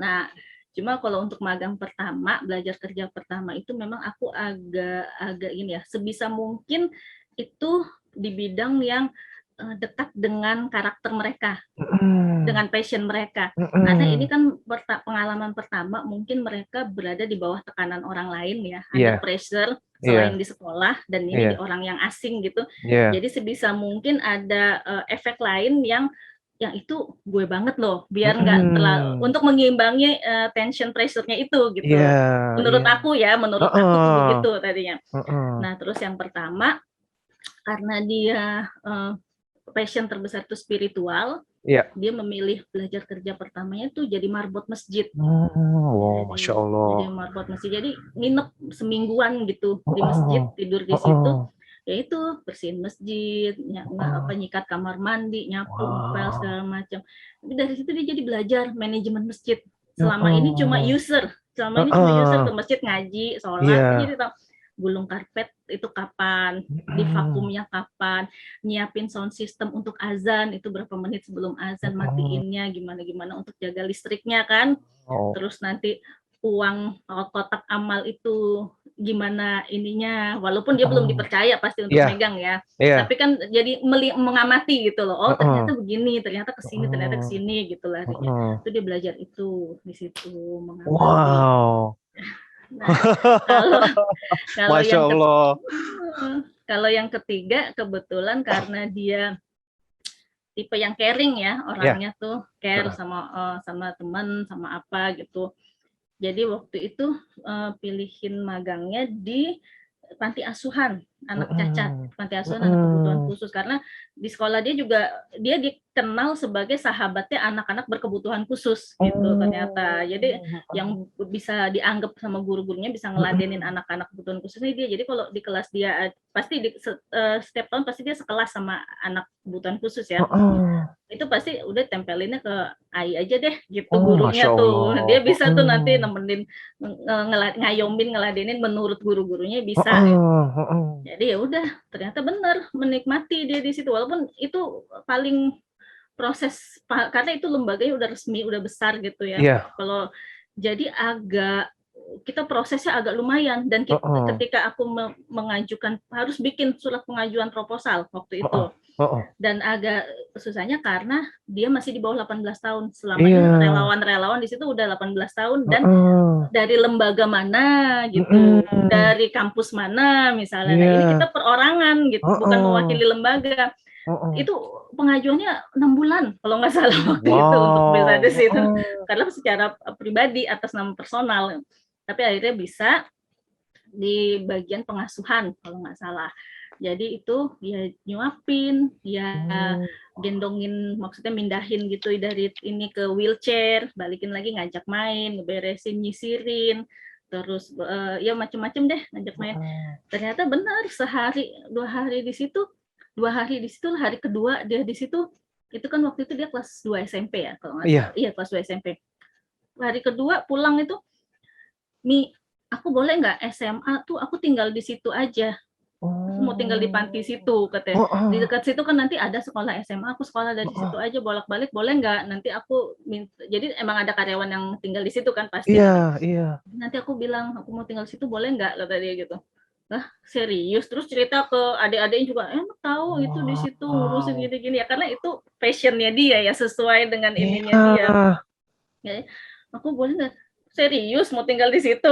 Nah, cuma kalau untuk magang pertama, belajar kerja pertama itu memang aku agak ini ya, sebisa mungkin itu di bidang yang dekat dengan karakter mereka, dengan passion mereka. Karena ini kan pengalaman pertama, mungkin mereka berada di bawah tekanan orang lain ya, under pressure selain di sekolah dan ini di orang yang asing gitu. Jadi sebisa mungkin ada efek lain yang itu gue banget loh, biar nggak terlalu untuk mengimbangi tension pressure-nya itu gitu. Menurut aku tuh begitu tadinya. Nah, terus yang pertama karena dia passion terbesar itu spiritual, dia memilih belajar kerja pertamanya tuh jadi marbot masjid. Wow, Masya Jadi Allah. marbot masjid. Jadi nginep semingguan gitu di masjid, tidur di situ. Ya itu bersihin masjid, nyikat kamar mandi, nyapu, ngepel segala macam. Tapi dari situ dia jadi belajar manajemen masjid. Selama ini cuma user ke masjid ngaji, sholat, jadi tahu gulung karpet itu kapan, di vakumnya kapan, nyiapin sound system untuk azan itu berapa menit sebelum azan, matiinnya gimana untuk jaga listriknya kan. Terus nanti uang kotak amal itu gimana ininya, walaupun dia belum dipercaya pasti untuk megang ya, tapi kan jadi mengamati gitu loh. Oh ternyata begini, ternyata kesini gitu larinya. Itu dia belajar itu di situ mengamati. Wow. Nah, kalau kalau Masya yang Allah. kalau yang ketiga kebetulan karena dia tipe yang caring ya, orangnya tuh care sama teman, sama apa gitu. Jadi waktu itu pilihin magangnya di panti asuhan anak cacat, panti asuhan anak kebutuhan khusus, karena di sekolah dia juga dia dikenal sebagai sahabatnya anak-anak berkebutuhan khusus gitu ternyata. Jadi yang bisa dianggap sama guru-gurunya bisa ngeladenin anak-anak kebutuhan khusus ini dia. Jadi kalau di kelas dia pasti setiap tahun pasti dia sekelas sama anak kebutuhan khusus ya. Itu pasti udah tempelinnya ke AI aja deh gitu Masya gurunya tuh. Dia Allah. bisa tuh nanti nemenin ngayomin ngeladenin menurut guru-gurunya bisa. Jadi ya udah ternyata bener menikmati dia di situ, walaupun itu paling proses karena itu lembaganya udah resmi, udah besar gitu ya. Kalau jadi agak kita prosesnya agak lumayan dan ketika aku mengajukan harus bikin surat pengajuan proposal waktu itu. Dan agak susahnya karena dia masih di bawah 18 tahun. Selama ini relawan-relawan di situ udah 18 tahun dan dari lembaga mana gitu, dari kampus mana misalnya. Nah, ini kita perorangan gitu, bukan mewakili lembaga. Itu pengajuannya 6 bulan kalau nggak salah waktu itu untuk bisa di situ. Karena secara pribadi atas nama personal. Tapi akhirnya bisa di bagian pengasuhan kalau nggak salah. Jadi itu ya nyuapin, ya gendongin, maksudnya mindahin gitu dari ini ke wheelchair, balikin lagi ngajak main, ngeberesin, nyisirin, terus ya macam-macam deh ngajak main. Ternyata benar sehari 2 hari di situ, 2 hari di situ, hari kedua dia di situ, itu kan waktu itu dia kelas 2 SMP ya kalau nggak salah. Iya kelas 2 SMP. Hari kedua pulang itu, Mi, aku boleh nggak SMA tuh aku tinggal di situ aja. Aku mau tinggal di panti situ katanya. Di dekat situ kan nanti ada sekolah SMA, aku sekolah dari situ aja bolak-balik, boleh nggak? Nanti aku minta, jadi emang ada karyawan yang tinggal di situ kan pasti gitu. Nanti aku bilang aku mau tinggal di situ boleh nggak kata dia gitu. Lah serius, terus cerita ke adik-adiknya juga, tahu itu di situ ngurusin gini-gini ya, karena itu passionnya dia ya, sesuai dengan ininya dia. Ya, aku boleh nggak? Serius mau tinggal di situ,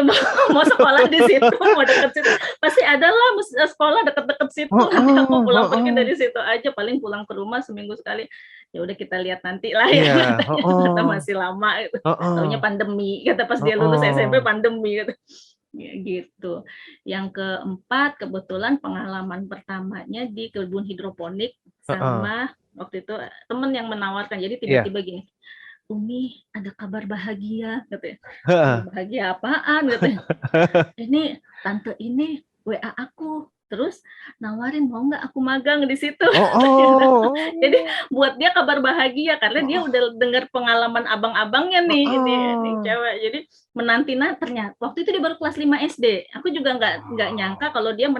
mau sekolah di situ, mau deket situ, pasti ada lah sekolah deket-deket situ. Nanti aku pulang pergi dari situ aja, paling pulang ke rumah seminggu sekali. Ya udah kita lihat nanti lah ya, kata masih lama itu. Taunya pandemi, kata pas dia lulus SMP pandemi gitu. Ya, gitu. Yang keempat kebetulan pengalaman pertamanya di kebun hidroponik sama waktu itu temen yang menawarkan. Jadi tiba-tiba gini, Umi ada kabar bahagia katanya. Kabar bahagia apaan katanya. Ini tante ini WA aku terus nawarin mau nggak aku magang di situ. Jadi buat dia kabar bahagia karena dia udah dengar pengalaman abang-abangnya nih, ini cewek. Jadi menanti-nanti ternyata waktu itu dia baru kelas 5 SD. Aku juga nggak nyangka kalau dia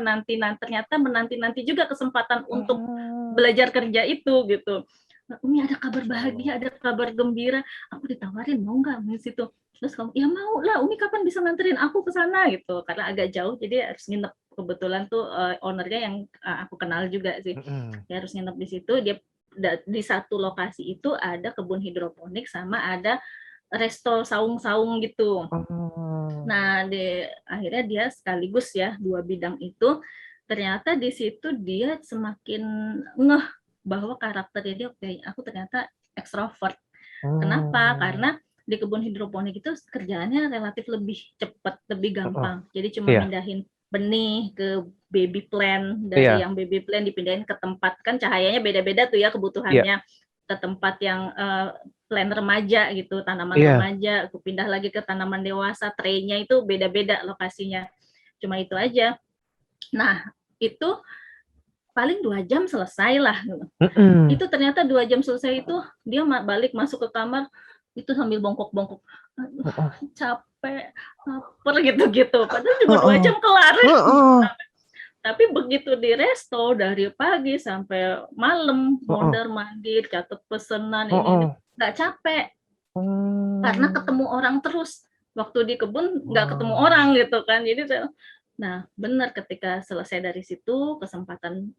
ternyata menanti-nanti juga kesempatan untuk belajar kerja itu gitu. Umi ada kabar bahagia, ada kabar gembira, aku ditawarin mau nggak di situ. Terus kamu, ya mau lah, Umi kapan bisa nganterin aku ke sana gitu, karena agak jauh jadi harus nginep. Kebetulan tuh ownernya yang aku kenal juga sih, ya harus nginep di situ. Dia di satu lokasi itu ada kebun hidroponik sama ada resto saung-saung gitu. Nah, akhirnya dia sekaligus ya dua bidang itu. Ternyata di situ dia semakin ngeh bahwa karakternya dia, oke, aku ternyata ekstrovert. Kenapa? Karena di kebun hidroponik itu kerjaannya relatif lebih cepat, lebih gampang. Jadi cuma Iya. mindahin benih ke baby plant, dari Iya. yang baby plant dipindahin ke tempat, kan cahayanya beda-beda tuh ya Iya. kebutuhannya, ke tempat yang plant remaja gitu, tanaman Iya. remaja, aku pindah lagi ke tanaman dewasa, tray-nya itu beda-beda lokasinya. Cuma itu aja. Nah, itu paling 2 jam selesai lah. Itu ternyata 2 jam selesai itu dia balik masuk ke kamar itu sambil bongkok-bongkok. Capek, lapar gitu-gitu. Padahal juga 2 jam kelar. Tapi begitu di resto dari pagi sampai malam, mondar mandir, catat pesanan ini nggak capek. Karena ketemu orang terus. Waktu di kebun nggak ketemu orang gitu kan. Jadi nah benar, ketika selesai dari situ kesempatan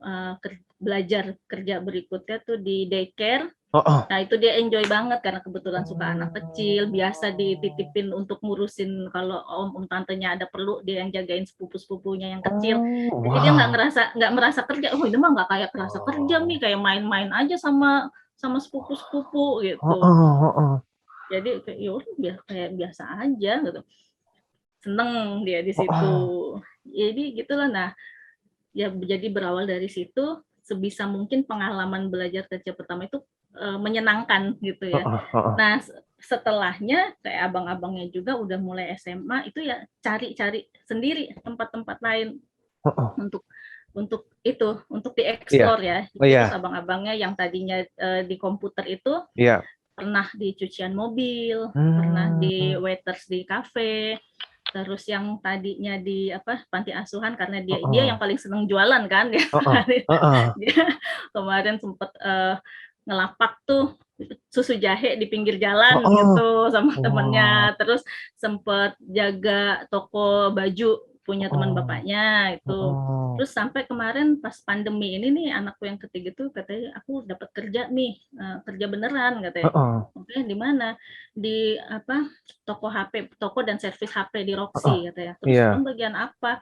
belajar kerja berikutnya tuh di daycare. Nah itu dia enjoy banget karena kebetulan suka anak kecil, biasa dititipin untuk ngurusin kalau om tantenya ada perlu, dia yang jagain sepupu-sepupunya yang kecil. Jadi dia nggak merasa kerja. Oh ini mah nggak kayak kerasa kerja nih, kayak main-main aja sama sepupu-sepupu gitu. Jadi kayak biasa aja gitu. Seneng dia di situ. Jadi gitulah. Nah, ya jadi berawal dari situ, sebisa mungkin pengalaman belajar kerja pertama itu menyenangkan gitu ya. Nah, setelahnya kayak abang-abangnya juga udah mulai SMA itu ya cari-cari sendiri tempat-tempat lain untuk dieksplor ya. Terus abang-abangnya yang tadinya di komputer itu pernah di cucian mobil, pernah di waiters di kafe, terus yang tadinya di panti asuhan karena dia yang paling seneng jualan kan dia kemarin sempet ngelapak tuh susu jahe di pinggir jalan gitu sama temennya, terus sempet jaga toko baju punya teman bapaknya itu. Terus sampai kemarin pas pandemi ini nih anakku yang ketiga tuh katanya aku dapat kerja nih, kerja beneran katanya. Oke, di mana? Di toko HP, toko dan servis HP di Roxy katanya. Terus kamu bagian apa?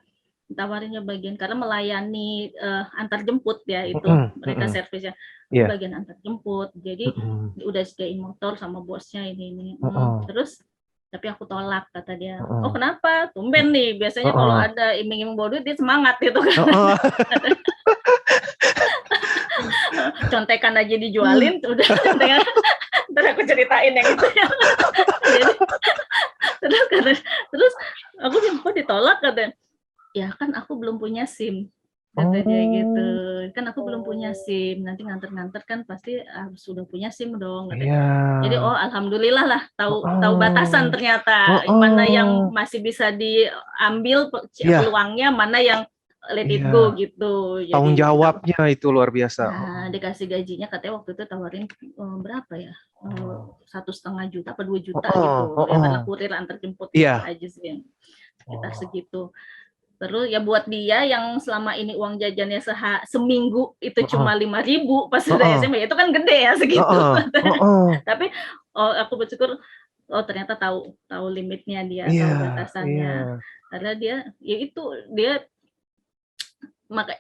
Tawarinnya bagian karena melayani antar jemput ya itu mereka servisnya. Bagian antar jemput. Jadi udah sediain motor sama bosnya ini. Terus tapi aku tolak kata dia. Oh kenapa? Tumben nih. Biasanya kalau ada iming-iming bawa duit dia semangat gitu kan. Contekan aja dijualin udah contekan. Ntar aku ceritain yang itu ya. Jadi, terus aku kok ditolak katanya. Ya kan aku belum punya SIM. Kata dia gitu. Kan aku belum punya SIM. Nanti nganter-nganter kan pasti harus sudah punya SIM dong. Jadi alhamdulillah lah tahu batasan ternyata. Mana yang masih bisa diambil peluangnya, mana yang let it go gitu. Jadi, tanggung jawabnya itu luar biasa. Nah, dikasih gajinya katanya waktu itu tawarin berapa ya? 1,5 juta apa 2 juta gitu. Ya karena kurir antar jemput aja sih. Sekitar segitu. Terus ya buat dia yang selama ini uang jajannya seminggu itu cuma 5.000 pas udah SMA itu kan gede ya segitu. Tapi aku bersyukur ternyata tahu limitnya dia, tahu batasannya. Karena dia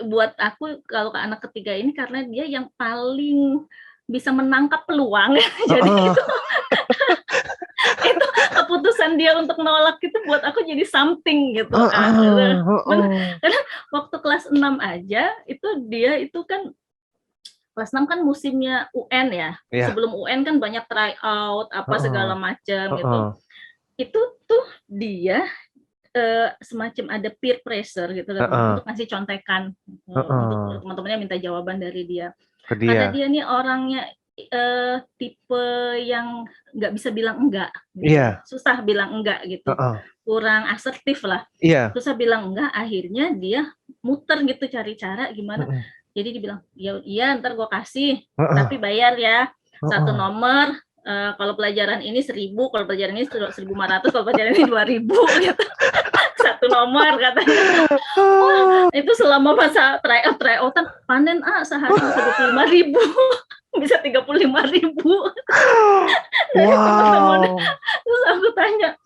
buat aku kalau ke anak ketiga ini karena dia yang paling bisa menangkap peluang. Jadi itu keputusan dia untuk nolak itu buat aku jadi something gitu. Karena waktu kelas 6 aja itu dia itu kan kelas 6 kan musimnya UN ya. Sebelum UN kan banyak try out segala macam gitu. Itu tuh dia semacam ada peer pressure gitu untuk ngasih contekan untuk teman-temannya minta jawaban dari dia. Karena dia nih orangnya tipe yang nggak bisa bilang enggak, gitu. Susah bilang enggak gitu, kurang asertif lah, susah bilang enggak. Akhirnya dia muter gitu cari cara gimana. Jadi dibilang ya iya ntar gue kasih tapi bayar ya. Satu nomor, kalau pelajaran ini 1.000, kalau pelajaran ini 1.500, kalau pelajaran ini 2.000 gitu. Satu nomor katanya. Wah, itu selama masa tryout-an panen sehari bisa 25.000, bisa 35.000 dari teman-teman. Wow. Terus aku tanya,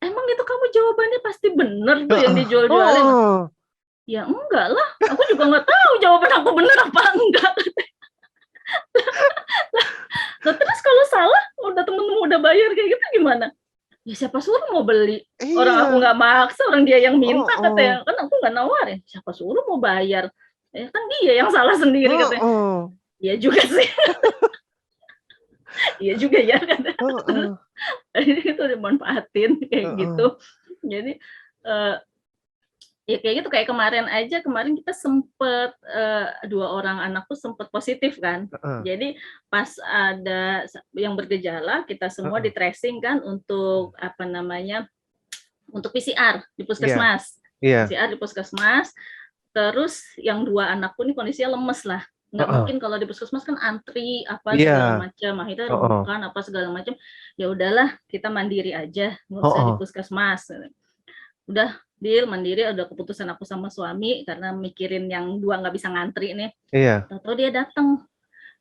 emang itu kamu jawabannya pasti bener tuh yang dijual-jualin? Ya enggak lah, aku juga nggak tahu jawaban aku bener apa enggak. Nah, terus kalau salah, udah temen-temen udah bayar kayak gitu gimana? Ya siapa suruh mau beli? Orang aku Iya. nggak maksa, orang dia yang minta katanya. Kan aku nggak nawarin. Siapa suruh mau bayar? Ya kan dia yang salah sendiri katanya. Iya juga sih. Iya juga ya katanya. Itu dimanfaatin kayak gitu. Jadi ya kayak gitu, kayak kemarin kita sempet 2 orang anak tuh sempet positif kan. Jadi pas ada yang bergejala, kita semua di tracing kan untuk apa namanya, untuk PCR di puskesmas. PCR di puskesmas. Terus yang 2 anakku nih kondisinya lemes lah. Nggak mungkin kalau di puskesmas kan antri apa segala macam, akhirnya rebukan apa segala macam. Ya udahlah, kita mandiri aja, nggak usah di puskesmas. Udah deal mandiri, udah keputusan aku sama suami karena mikirin yang 2 nggak bisa ngantri nih. Tahu-tahu dia datang,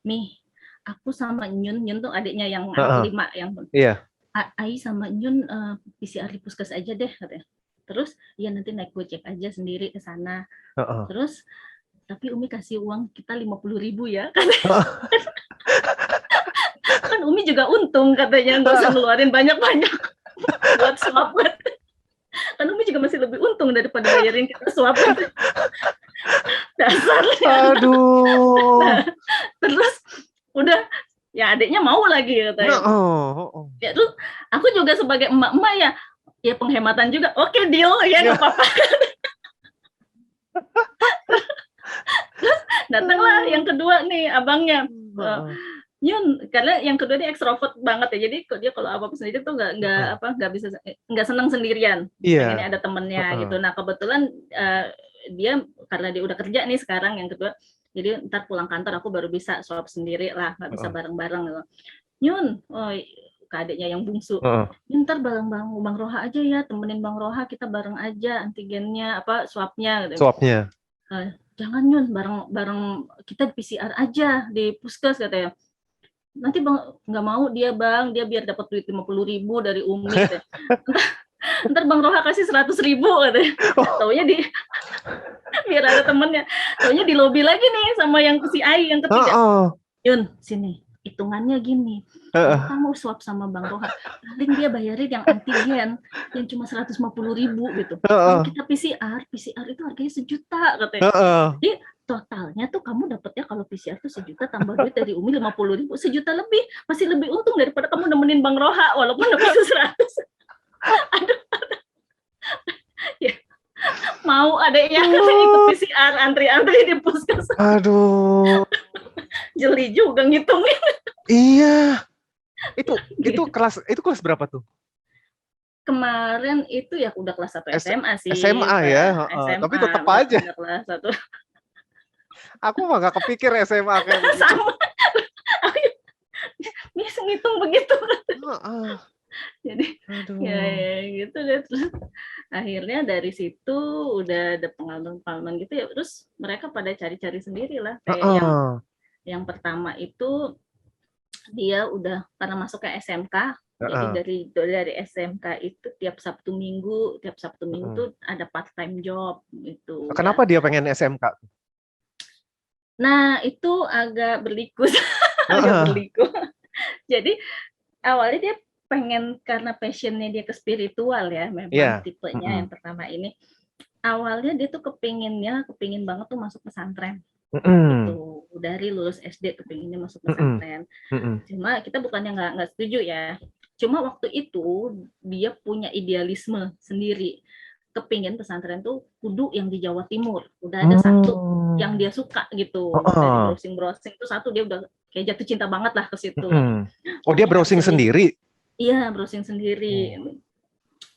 "Nih, aku sama Nyun tuh adiknya yang anak 5 yang Ai sama Nyun PCR di puskes aja deh," katanya. Terus, "Ya nanti naik Gojek aja sendiri ke sana." Terus, "Tapi Umi kasih uang kita 50.000 ya." Kan Umi juga untung katanya, nggak usah ngeluarin banyak-banyak buat swab. Kan Umi juga masih lebih untung daripada bayarin kita swab. Dasarnya. Aduh. Nah, terus udah ya adiknya mau lagi katanya. Ya terus aku juga sebagai emak-emak ya penghematan juga. Oke, deal ya, nggak apa-apa. Terus datanglah yang kedua nih abangnya. Nyun, karena yang kedua dia ekstrovert banget ya, jadi dia kalau apa sendiri tuh nggak senang sendirian, pengennya ada temennya gitu. Nah kebetulan dia karena dia udah kerja nih sekarang yang kedua, jadi ntar pulang kantor aku baru bisa swab sendiri lah, nggak bisa bareng-bareng gitu. Nyun, ke adiknya yang bungsu, ntar bareng-bareng Bang Roha aja ya, temenin Bang Roha, kita bareng aja antigennya apa swabnya gitu. Swabnya. Jangan Nyun, bareng kita PCR aja di puskes katanya. Nanti Bang nggak mau dia Bang, dia biar dapat duit 50.000 dari Umi. Ntar Bang Roha kasih 100.000 katanya. Taunya biar ada temennya. Taunya di lobi lagi nih sama yang si Ai yang ketiga. Yun, sini. Hitungannya gini. Kalau kamu swab sama Bang Roha, paling dia bayarin yang antigen yang cuma 150.000 gitu. Kalau kita PCR itu harganya 1 juta katanya. Jadi totalnya tuh kamu dapatnya kalau PCR tuh 1 juta tambah duit dari Umi 50.000, 1 juta lebih, masih lebih untung daripada kamu nemenin Bang Roha walaupun dapat 100. Aduh. Ya. Mau adeknya ikut PCR antri-antri di puskes. Aduh. Jeli juga ngitungin. Iya. Itu kelas berapa tuh? Kemarin itu ya udah kelas 1 SMA sih. SMA ya, SMA, tapi tetap aja. Kelas 1. Aku mah gak kepikir SMA kayak begitu. Sama. Bisa ngitung begitu. Jadi ya gitu deh. Terus akhirnya dari situ udah ada pengalaman gitu ya, terus mereka pada cari-cari sendiri lah. Kayak yang pertama itu dia udah karena masuk ke SMK. Jadi dari SMK itu tiap Sabtu Minggu tuh ada part time job gitu. Kenapa dia pengen SMK? Nah, itu agak berliku. Jadi awalnya dia pengen karena passionnya dia ke spiritual ya, memang tipenya yang pertama ini. Awalnya dia tuh kepingin banget tuh masuk pesantren. Gitu. Dari lulus SD kepinginnya masuk pesantren. Cuma kita bukannya nggak setuju ya. Cuma waktu itu dia punya idealisme sendiri. Kepingin pesantren tuh kudu yang di Jawa Timur. Udah ada satu yang dia suka gitu. Dari browsing itu satu dia udah kayak jatuh cinta banget lah ke situ. Oh, dia browsing sendiri? Iya, browsing sendiri.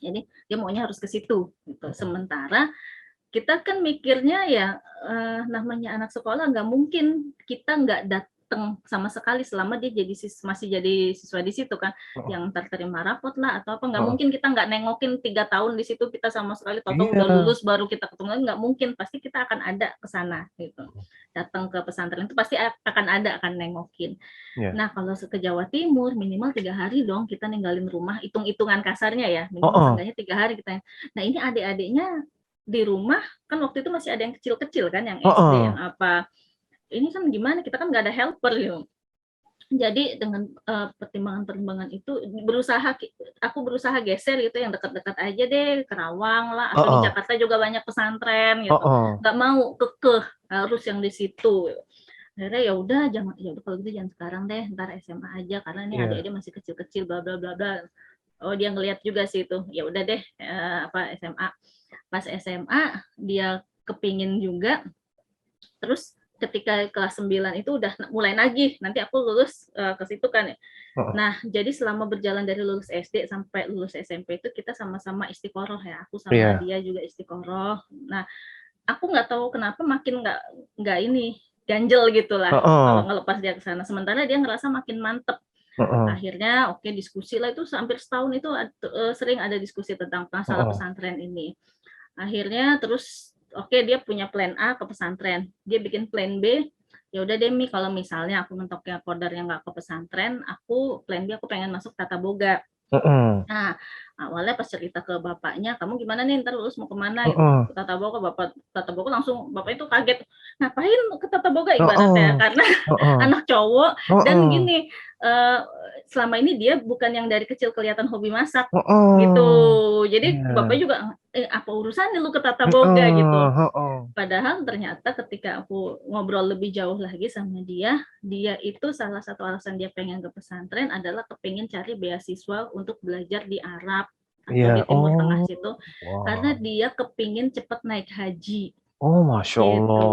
Jadi dia maunya harus ke situ gitu. Sementara kita kan mikirnya ya namanya anak sekolah nggak mungkin kita datang sama sekali selama dia masih jadi siswa di situ kan, yang terima rapot lah atau apa, nggak mungkin kita nggak nengokin 3 tahun di situ kita sama sekali, tahu-tahu udah lulus baru kita ketemu, nggak mungkin, pasti kita akan ada ke sana gitu. Datang ke pesantren itu pasti akan nengokin. Nah, kalau ke Jawa Timur minimal 3 hari dong kita ninggalin rumah, hitung-hitungan kasarnya ya, minimal seenggaknya 3 hari kita. Nah, ini adik-adiknya di rumah kan waktu itu masih ada yang kecil-kecil kan, yang SD, yang apa. Ini kan gimana, kita kan nggak ada helper gitu. Jadi dengan pertimbangan-pertimbangan itu aku berusaha geser gitu, yang dekat-dekat aja deh, Kerawang lah, atau di Jakarta juga banyak pesantren gitu. Nggak mau kekeh harus yang di situ. Akhirnya ya udah kalau gitu jangan sekarang deh, ntar SMA aja karena ini adik-adik masih kecil-kecil bla bla bla bla. Oh, dia ngelihat juga sih itu. Ya udah deh, SMA. Pas SMA dia kepingin juga. Terus ketika kelas 9 itu udah mulai nagih, nanti aku lulus ke situ kan ya. Nah, jadi selama berjalan dari lulus SD sampai lulus SMP itu kita sama-sama istiqoroh ya. Aku sama dia juga istiqoroh. Nah, aku nggak tahu kenapa makin nggak ini ganjel gitu lah kalau ngelepas dia ke sana. Sementara dia ngerasa makin mantep. Akhirnya oke, diskusi lah, itu hampir setahun itu sering ada diskusi tentang masalah pesantren ini. Akhirnya terus oke, dia punya plan A ke pesantren, dia bikin plan B. Ya udah deh Mi, kalau misalnya aku mentoknya kodarnya nggak ke pesantren, aku plan B aku pengen masuk tata boga. Nah, awalnya pas cerita ke bapaknya, kamu gimana nih, ntar lulus mau kemana gitu, ke tata boga. Tata boga langsung, bapak itu kaget, ngapain ke tata boga ibaratnya, karena anak cowok. Dan gini, selama ini dia bukan yang dari kecil kelihatan hobi masak gitu, jadi bapak juga apa urusannya lu ke tata boga gitu. Padahal ternyata ketika aku ngobrol lebih jauh lagi sama dia itu salah satu alasan dia pengen ke pesantren adalah kepingin cari beasiswa untuk belajar di Arab atau di Timur Tengah situ, karena dia kepingin cepet naik haji. Masya Allah. Gitu.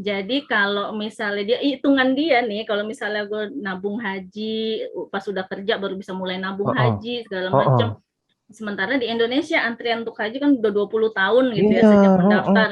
Jadi kalau misalnya dia, hitungan dia nih, kalau misalnya gue nabung haji, pas sudah kerja baru bisa mulai nabung haji, segala macam. Sementara di Indonesia antrian untuk haji kan udah 20 tahun gitu ya, sejak mendaftar.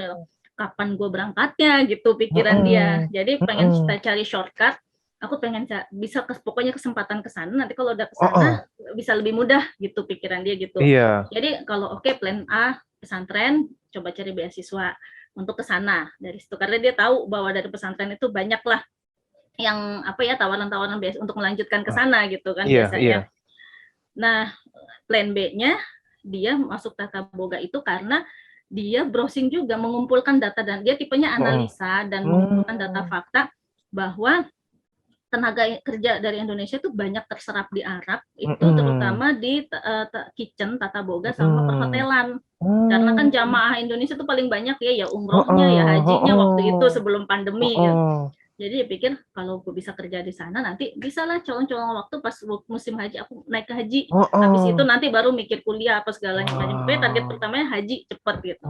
Kapan gue berangkatnya gitu pikiran dia. Jadi pengen kita cari shortcut. Aku pengen bisa pokoknya kesempatan ke sana, nanti kalau udah ke sana bisa lebih mudah gitu pikiran dia gitu. Jadi kalau plan A pesantren, coba cari beasiswa untuk ke sana dari situ, karena dia tahu bahwa dari pesantren itu banyak lah yang tawaran-tawaran biasa untuk melanjutkan ke sana gitu kan biasanya. Nah, plan B-nya dia masuk tata boga itu karena dia browsing juga, mengumpulkan data, dan dia tipenya analisa dan mengumpulkan data fakta bahwa tenaga kerja dari Indonesia itu banyak terserap di Arab, itu terutama di kitchen, tata boga, sama perhotelan. Karena kan jamaah Indonesia itu paling banyak ya umrohnya, ya hajinya waktu itu sebelum pandemi. Jadi dia pikir kalau gue bisa kerja di sana, nanti bisa lah colong-colong waktu pas musim haji aku naik ke haji. Habis itu nanti baru mikir kuliah apa segalanya. Pokoknya target pertamanya haji cepet gitu.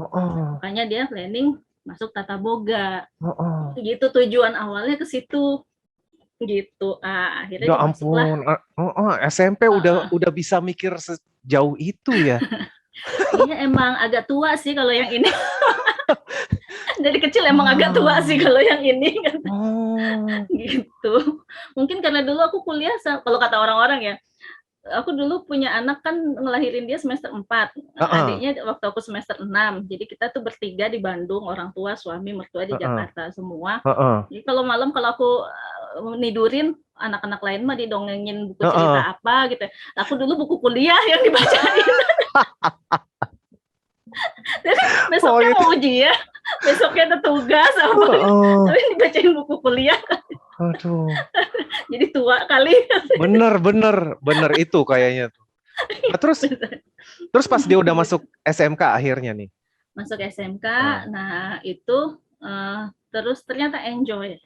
Makanya dia planning masuk tata boga. Gitu tujuan awalnya ke situ. Gitu. Akhirnya ya ampun, SMP udah bisa mikir sejauh itu ya. Iya, emang agak tua sih kalau yang ini. Dari kecil emang agak tua sih kalau yang ini kan. Gitu. Mungkin karena dulu aku kuliah, kalau kata orang-orang ya, aku dulu punya anak kan ngelahirin dia semester 4, adiknya waktu aku semester 6. Jadi kita tuh bertiga di Bandung, orang tua, suami, mertua di Jakarta semua. Jadi kalau malam kalau aku nidurin, anak-anak lain mah didongengin buku cerita apa gitu. Aku dulu buku kuliah yang dibacain. Jadi besoknya mau ujian, besoknya ada tugas apa, tapi dibacain buku kuliah. Aduh. Jadi tua kali. Bener itu kayaknya tuh. Nah, terus pas dia udah masuk SMK akhirnya nih. Masuk SMK, nah itu terus ternyata dia enjoy.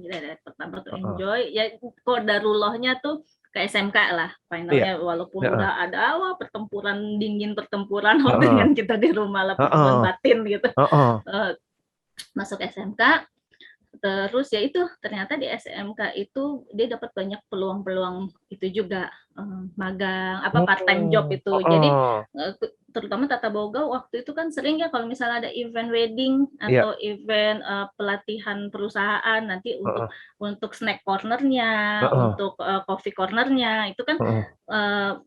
Dari pertama tuh enjoy. Ya qadarullohnya tuh ke SMK lah finalnya, walaupun udah ada pertempuran dingin, dengan kita di rumah lah, pertempuran batin gitu. Masuk SMK. Terus ya itu ternyata di SMK itu dia dapat banyak peluang-peluang itu juga, magang part-time job itu. Jadi terutama tata boga waktu itu kan sering ya kalau misalnya ada event wedding atau event pelatihan perusahaan nanti untuk snack cornernya, untuk coffee cornernya itu kan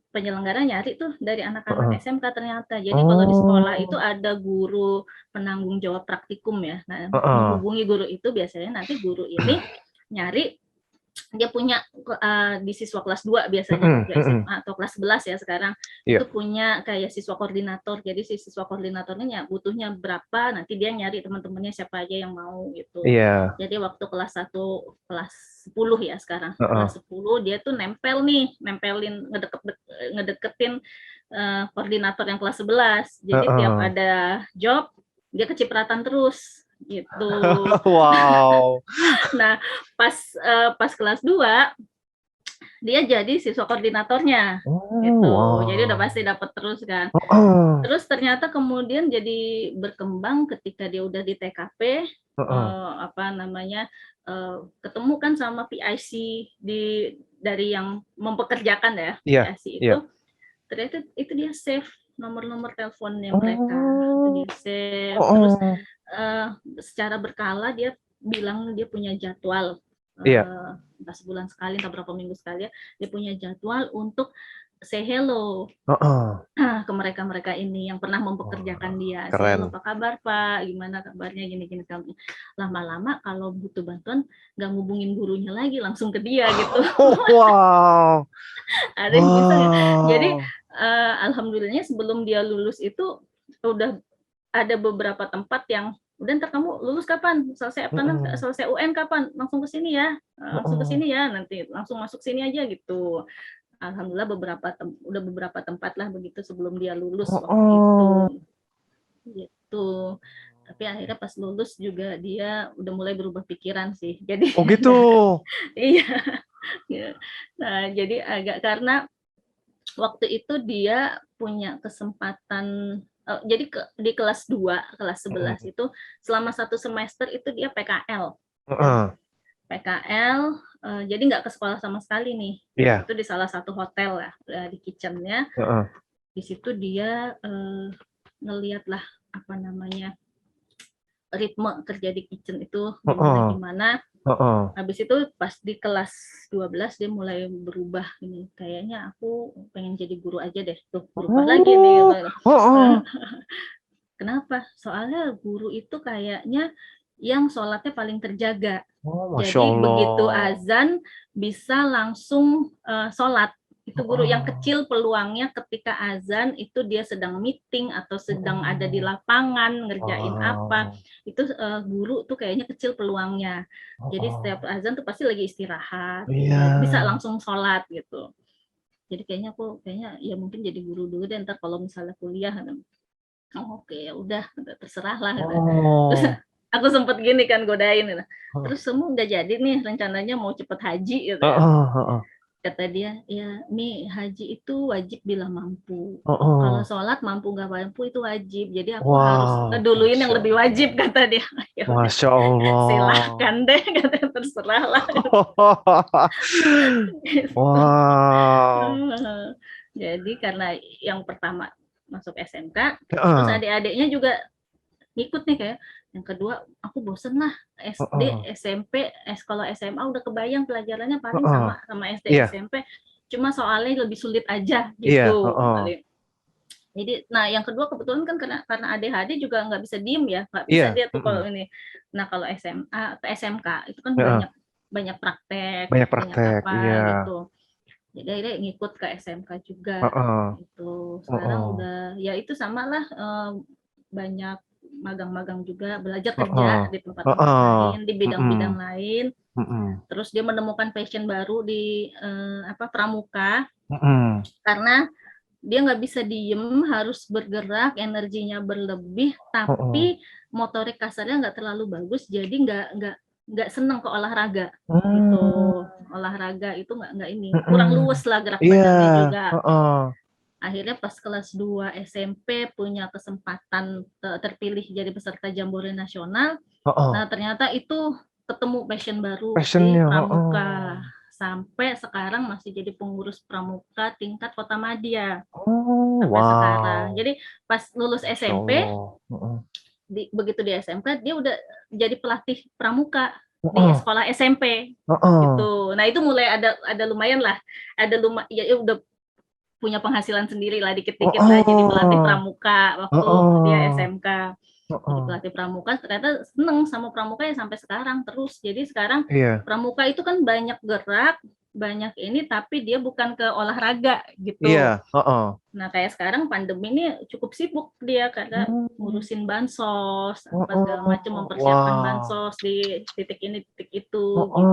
penyelenggara nyari tuh dari anak-anak SMK ternyata. Jadi kalau di sekolah itu ada guru penanggung jawab praktikum ya. Nah, menghubungi guru itu biasanya nanti guru ini nyari dia punya di siswa kelas 2 biasanya waktu SMA atau kelas 11 ya sekarang itu punya kayak siswa koordinator. Jadi si siswa koordinatornya butuhnya berapa nanti dia nyari teman-temannya siapa aja yang mau gitu. Jadi waktu kelas 1 kelas 10 ya sekarang kelas 10 dia tuh nempelin ngedeketin koordinator yang kelas 11. Jadi tiap ada job dia kecipratan terus gitu. Wow. Nah, pas kelas 2 dia jadi siswa koordinatornya gitu. Wow. Jadi udah pasti dapat terus kan. Terus ternyata kemudian jadi berkembang ketika dia udah di TKP ketemu kan sama PIC dari yang mempekerjakan ya, PIC itu. Ternyata itu dia save nomor-nomor teleponnya mereka. Itu dia save terus secara berkala dia bilang dia punya jadwal entah sebulan sekali, entah berapa minggu sekali ya, dia punya jadwal untuk say hello ke mereka ini yang pernah mempekerjakan dia. Say hello, apa kabar Pak? Gimana kabarnya? Gini-gini. Lama-lama kalau butuh bantuan nggak ngubungin gurunya lagi, langsung ke dia gitu. Wow. Ada yang bisa. Jadi alhamdulillahnya sebelum dia lulus itu udah ada beberapa tempat yang udah ntar kamu lulus kapan, selesai UN kapan, langsung ke sini ya, nanti langsung masuk sini aja gitu. Alhamdulillah udah beberapa tempat lah begitu sebelum dia lulus waktu itu gitu. Tapi akhirnya pas lulus juga dia udah mulai berubah pikiran sih. Jadi gitu. Iya. Nah, jadi agak karena waktu itu dia punya kesempatan jadi di kelas 2, kelas 11 itu selama 1 semester itu dia PKL. PKL jadi nggak ke sekolah sama sekali nih. Itu di salah satu hotel ya, di kitchennya. Di situ dia ngelihat lah ritme kerja di kitchen itu gimana. Habis itu pas di kelas 12 dia mulai berubah ini. Kayaknya aku pengen jadi guru aja deh. Tuh berubah lagi nih. Kenapa? Soalnya guru itu kayaknya yang sholatnya paling terjaga. Jadi begitu azan bisa langsung sholat. Itu guru yang kecil peluangnya ketika azan itu dia sedang meeting atau sedang ada di lapangan ngerjain apa. Itu guru tuh kayaknya kecil peluangnya. Jadi setiap azan tuh pasti lagi istirahat. Bisa langsung sholat gitu. Jadi kayaknya ya mungkin jadi guru dulu deh, ntar kalau misalnya kuliah. Oke, ya udah terserah lah. Terus aku sempet gini kan godain. Terus semua nggak jadi nih rencananya mau cepet haji gitu. Kata dia, ya Mi haji itu wajib bila mampu. Kalau sholat mampu nggak mampu itu wajib. Jadi aku harus ngeduluin yang lebih wajib kata dia. Masya Allah. Silahkan deh, kata terserah lah. Jadi karena yang pertama masuk SMK, terus adik-adiknya juga ngikut nih kayak. Yang kedua, aku bosen lah SD, SMP, kalau SMA udah kebayang pelajarannya paling sama SD, SMP, cuma soalnya lebih sulit aja gitu. Jadi, nah yang kedua kebetulan kan karena ADHD juga nggak bisa diem ya, nggak bisa dia tuh kalau ini. Nah kalau SMA atau SMK itu kan banyak praktek, banyak apa gitu. Jadi akhirnya ngikut ke SMK juga gitu. Sekarang udah ya itu samalah banyak magang-magang juga, belajar kerja di tempat-tempat lain, di bidang-bidang lain. Terus dia menemukan passion baru di pramuka. Karena dia nggak bisa diem, harus bergerak, energinya berlebih, tapi motorik kasarnya nggak terlalu bagus, jadi nggak seneng ke olahraga gitu. Olahraga itu nggak ini, kurang luwes lah gerak badannya juga. Akhirnya pas kelas 2 SMP punya kesempatan terpilih jadi peserta Jambore Nasional. Nah ternyata itu ketemu passion baru di pramuka. sampai sekarang masih jadi pengurus pramuka tingkat Kotamadya Oh, sampai sekarang. wow. Jadi pas lulus Masya SMP, Allah. begitu di SMK dia udah jadi pelatih pramuka di Heeh. sekolah SMP Heeh. gitu. Nah itu mulai ada lumayan lah, ya udah punya penghasilan sendiri lah dikit-dikit lah jadi pelatih pramuka waktu dia SMK. Jadi pelatih pramuka ternyata seneng sama pramuka ya sampai sekarang terus. Jadi sekarang Iya. pramuka itu kan banyak gerak, banyak ini tapi dia bukan ke olahraga gitu. Iya. Nah kayak sekarang pandemi ini cukup sibuk dia karena ngurusin bansos, apa segala macam mempersiapkan bansos di titik ini titik itu gitu.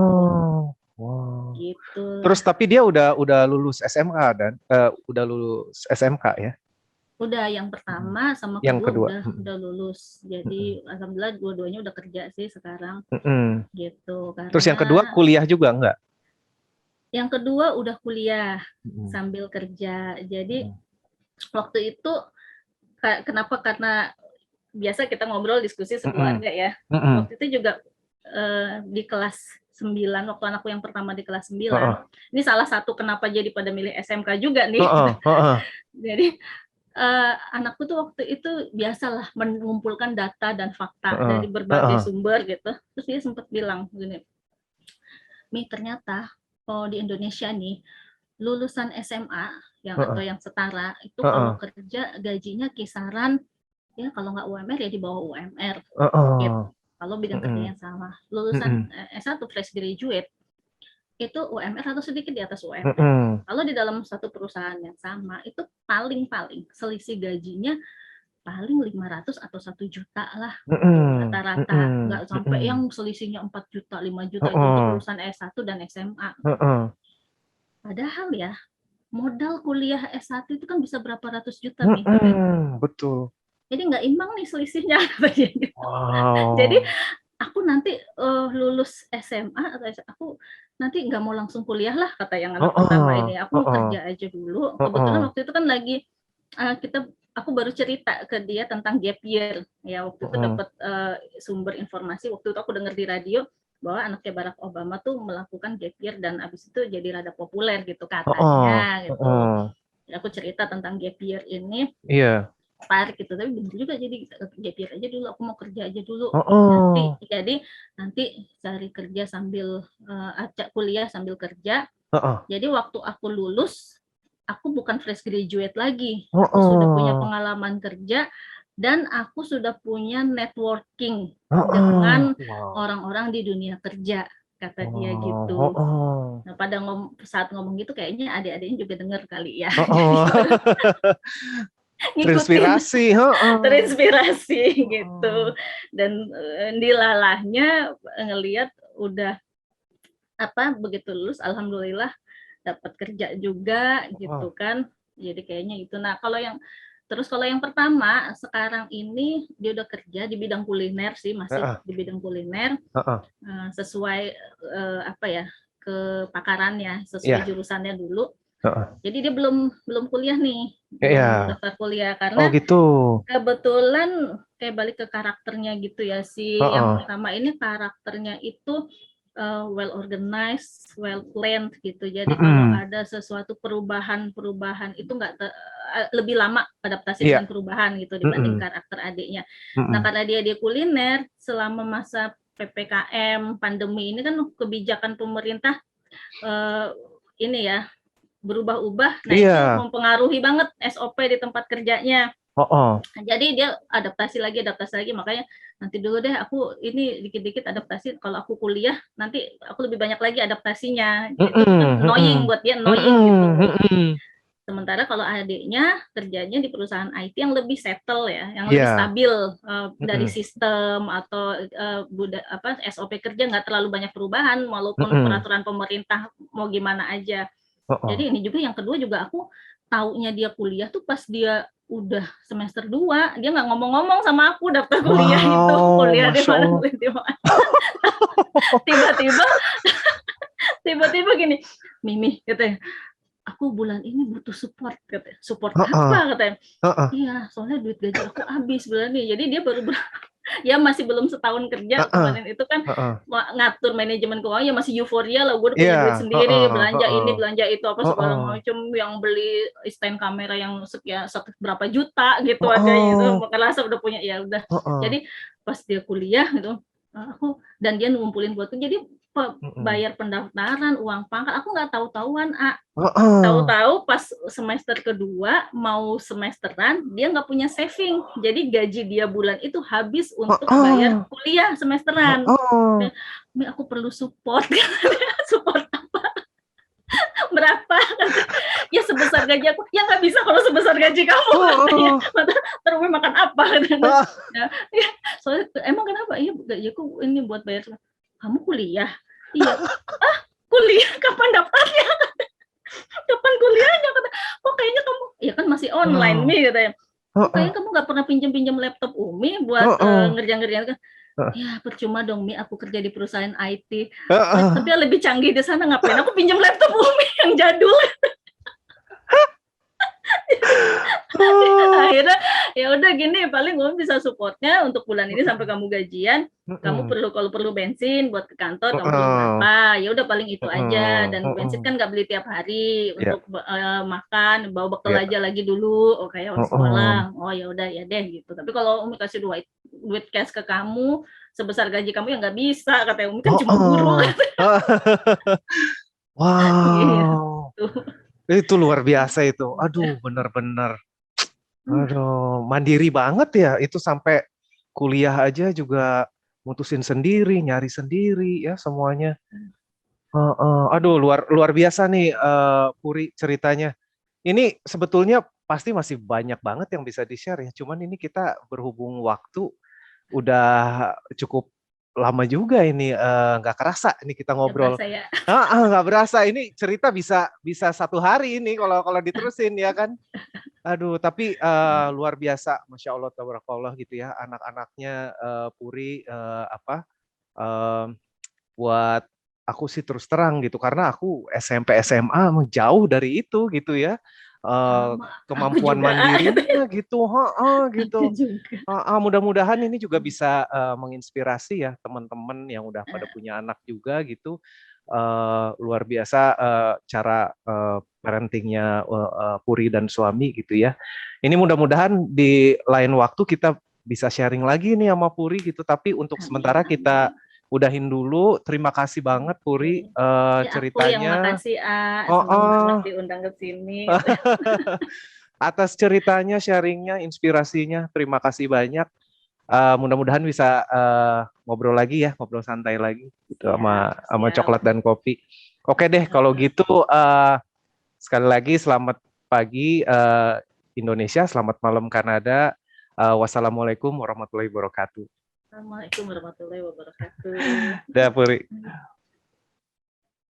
Wow. Gitu. Terus tapi dia udah lulus SMK dan udah lulus SMK ya? Udah yang pertama sama kedua udah lulus. Jadi alhamdulillah dua-duanya udah kerja sih sekarang. Gitu. Karena terus yang kedua kuliah juga enggak? Yang kedua udah kuliah sambil kerja. Jadi waktu itu kenapa? Karena biasa kita ngobrol diskusi sekeluarga ya. Waktu itu juga di kelas 9 waktu anakku yang pertama di kelas 9. Ini salah satu kenapa jadi pada milih SMK juga nih. Jadi anakku tuh waktu itu biasalah mengumpulkan data dan fakta dari berbagai sumber gitu. Terus dia sempat bilang gini, Mi ternyata di Indonesia nih lulusan SMA atau yang setara itu kalau kerja gajinya kisaran ya kalau nggak UMR ya di bawah UMR. Gitu. Kalau bidang kerjanya sama. Lulusan S1 fresh graduate itu UMR atau sedikit di atas UMR. Kalau di dalam satu perusahaan yang sama itu paling selisih gajinya paling 500 atau 1 juta lah rata-rata, nggak sampai yang selisihnya 4 juta, 5 juta itu untuk lulusan S1 dan SMA. Padahal ya modal kuliah S1 itu kan bisa berapa ratus juta nih. Betul. Jadi nggak imbang nih selisihnya. Wow. Jadi aku nanti lulus SMA atau aku nanti nggak mau langsung kuliah lah kata yang anak pertama ini. Aku mau kerja aja dulu. Kebetulan waktu itu kan lagi aku baru cerita ke dia tentang gap year. Ya waktu itu dapat sumber informasi. Waktu itu aku dengar di radio bahwa anaknya Barack Obama tuh melakukan gap year dan abis itu jadi rada populer gitu katanya gitu. Aku cerita tentang gap year ini. Iya. Tarik gitu, tapi bener juga jadi gap year aja dulu, aku mau kerja aja dulu. Nanti cari kerja sambil kuliah sambil kerja. Jadi waktu aku lulus, aku bukan fresh graduate lagi. Aku sudah punya pengalaman kerja dan aku sudah punya networking dengan orang-orang di dunia kerja, kata dia gitu. Nah, pada saat ngomong gitu kayaknya adik-adiknya juga dengar kali ya. Terinspirasi gitu. Dan dilalahnya ngelihat udah begitu lulus alhamdulillah dapat kerja juga gitu kan. Jadi kayaknya itu. Nah, kalau yang pertama sekarang ini dia udah kerja di bidang kuliner sih, masih di bidang kuliner. Sesuai kepakarannya, sesuai jurusannya dulu. Jadi dia belum kuliah nih, belum daftar kuliah karena kebetulan kayak balik ke karakternya gitu ya si yang pertama ini karakternya itu well organized, well planned gitu. Jadi kalau ada sesuatu perubahan itu nggak lebih lama adaptasi dengan perubahan gitu dibanding karakter adiknya. Nah karena dia di kuliner selama masa PPKM pandemi ini kan kebijakan pemerintah ini ya berubah-ubah, nah itu mempengaruhi banget SOP di tempat kerjanya. Jadi dia adaptasi lagi, makanya nanti dulu deh aku ini dikit-dikit adaptasi, kalau aku kuliah nanti aku lebih banyak lagi adaptasinya. Itu kan annoying buat dia, gitu. Sementara kalau adiknya kerjanya di perusahaan IT yang lebih settle ya, yang lebih stabil dari sistem atau SOP kerja nggak terlalu banyak perubahan, walaupun peraturan pemerintah mau gimana aja. Jadi ini juga yang kedua juga aku taunya dia kuliah tuh pas dia udah semester 2, dia nggak ngomong-ngomong sama aku daftar kuliah itu, kuliah di mana. Tiba-tiba gini, Mimi katanya, aku bulan ini butuh support katanya. Support apa katanya? Iya, soalnya duit gaji aku habis bulan ini. Jadi dia baru Ya masih belum setahun kerja Heeh, kemarin itu kan heeh. ngatur manajemen keuangan ya masih euforia lah, gue udah punya Iya, duit sendiri, heeh, belanja heeh, ini belanja itu apa segala heeh, macam, yang beli stand kamera yang sekian berapa juta gitu harganya itu, heeh, merasa udah punya, ya udah. heeh, Jadi pas dia kuliah gitu, aku dan dia ngumpulin buatku, jadi mhm, bayar pendaftaran, uang pangkat, aku nggak tahu-tahuan, heeh, tahu-tahu pas semester kedua mau semesteran dia nggak punya saving, jadi gaji dia bulan itu habis untuk bayar heeh, kuliah semesteran. heeh. Mi, aku perlu support. Support berapa? Ya sebesar gaji aku. Ya nggak bisa kalau sebesar gaji kamu, katanya. Heeh. Terus Umi makan apa? Katanya. Ah, Ya, soalnya emang kenapa? Iya gajiku ini buat bayar. Kamu kuliah? Iya. Kuliah kapan daftarnya? Kapan kuliahnya? Kata, kok kayaknya kamu, ya kan masih online ah, nih katanya. Kok heeh, kayaknya kamu nggak pernah pinjam-pinjam laptop Umi buat heeh, ngerjain kan? heeh, Ya percuma dong Mi, aku kerja di perusahaan IT. Tapi heeh. lebih canggih di sana, ngapain aku pinjam laptop Umi yang jadul. Ah, Akhirnya ya udah gini, paling gue bisa supportnya untuk bulan ini sampai kamu gajian, kamu heeh, perlu kalau perlu bensin buat ke kantor kamu beli heeh, berapa, ya udah paling itu aja, heeh, dan bensin heeh. kan nggak beli tiap hari, Ya, untuk makan bawa bekal ya, aja lagi dulu, oh kayak orang heeh. sekolah, oh ya udah ya deh gitu. Tapi kalau Umi kasih duit cash ke kamu sebesar gaji kamu ya nggak bisa, katanya Umi kan cuma guru. Heeh. Wow, Gitu. itu luar biasa itu. Aduh, benar-benar. Aduh, mandiri banget ya. Itu sampai kuliah aja juga mutusin sendiri, nyari sendiri ya semuanya. Heeh. Aduh, luar luar biasa nih Puri ceritanya. Ini sebetulnya pasti masih banyak banget yang bisa di-share ya. Cuman ini kita berhubung waktu udah cukup lama juga ini nggak kerasa ini kita Nggak ngobrol. berasa ya. Nggak berasa ini cerita bisa bisa 1 hari ini kalau kalau diterusin ya kan. Aduh, tapi luar biasa, masya Allah, tabarakallah gitu ya, anak-anaknya Puri apa buat aku sih terus terang gitu, karena aku SMP SMA jauh dari itu gitu ya, Sama, aku kemampuan juga. mandirinya gitu, heeh, Aku gitu. juga. Mudah-mudahan ini juga bisa menginspirasi ya teman-teman yang udah pada punya anak juga gitu. Luar biasa cara parentingnya Puri dan suami gitu ya. Ini mudah-mudahan di lain waktu kita bisa sharing lagi nih sama Puri gitu. Tapi untuk Amin, sementara kita amin. udahin dulu. Terima kasih banget Puri Oke. Ya aku yang ceritanya. makasih, Oh, seneng banget oh. diundang ke sini. Atas ceritanya, sharingnya, inspirasinya. Terima kasih banyak. Mudah-mudahan bisa ngobrol lagi ya, ngobrol santai lagi gitu Siap, sama siap. coklat dan kopi. Oke deh, kalau gitu sekali lagi selamat pagi Indonesia, selamat malam Kanada. Wassalamualaikum warahmatullahi wabarakatuh. Assalamualaikum warahmatullahi wabarakatuh. Dah, Puri.